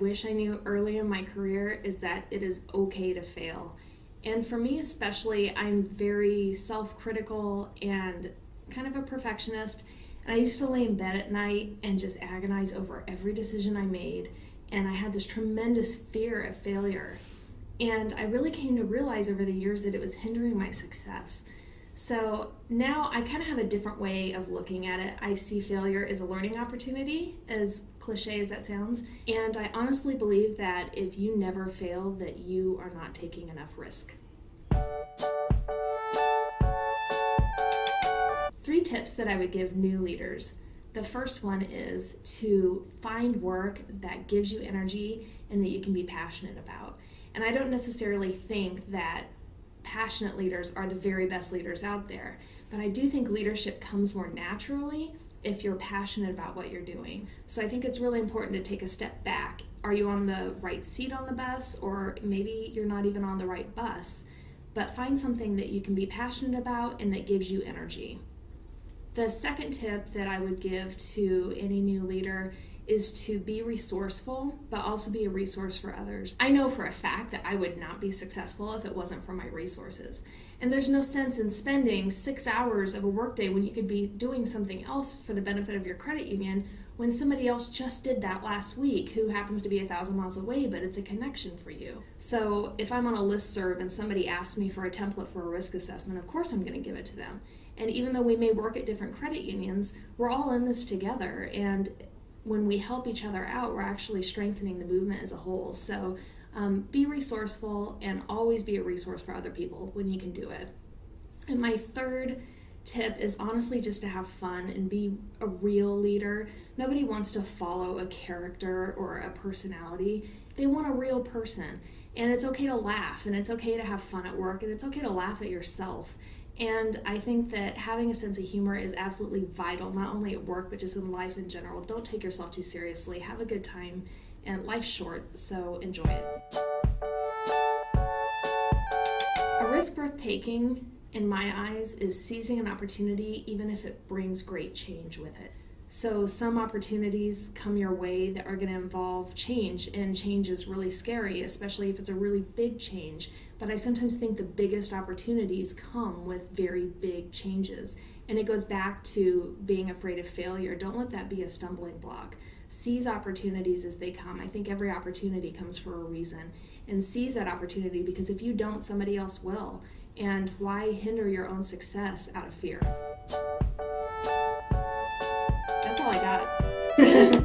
wish I knew early in my career is that it is okay to fail. And for me especially, I'm very self-critical and kind of a perfectionist. And I used to lay in bed at night and just agonize over every decision I made. And I had this tremendous fear of failure. And I really came to realize over the years that it was hindering my success. So now I kind of have a different way of looking at it. I see failure as a learning opportunity, as cliche as that sounds. And I honestly believe that if you never fail, that you are not taking enough risk. 3 tips that I would give new leaders. The first one is to find work that gives you energy and that you can be passionate about. And I don't necessarily think that passionate leaders are the very best leaders out there, but I do think leadership comes more naturally if you're passionate about what you're doing. So I think it's really important to take a step back. Are you on the right seat on the bus, or maybe you're not even on the right bus? But find something that you can be passionate about and that gives you energy. The second tip that I would give to any new leader is to be resourceful, but also be a resource for others. I know for a fact that I would not be successful if it wasn't for my resources. And there's no sense in spending 6 hours of a workday when you could be doing something else for the benefit of your credit union when somebody else just did that last week who happens to be 1,000 miles away, but it's a connection for you. So if I'm on a listserv and somebody asks me for a template for a risk assessment, of course I'm going to give it to them. And even though we may work at different credit unions, we're all in this together. And when we help each other out, we're actually strengthening the movement as a whole. So be resourceful and always be a resource for other people when you can do it. And my third tip is honestly just to have fun and be a real leader. Nobody wants to follow a character or a personality. They want a real person. And it's okay to laugh, and it's okay to have fun at work, and it's okay to laugh at yourself. And I think that having a sense of humor is absolutely vital, not only at work, but just in life in general. Don't take yourself too seriously. Have a good time, and life's short, so enjoy it. A risk worth taking, in my eyes, is seizing an opportunity, even if it brings great change with it. So some opportunities come your way that are going to involve change, and change is really scary, especially if it's a really big change. But I sometimes think the biggest opportunities come with very big changes. And it goes back to being afraid of failure. Don't let that be a stumbling block. Seize opportunities as they come. I think every opportunity comes for a reason. And seize that opportunity, because if you don't, somebody else will. And why hinder your own success out of fear? That's all I got.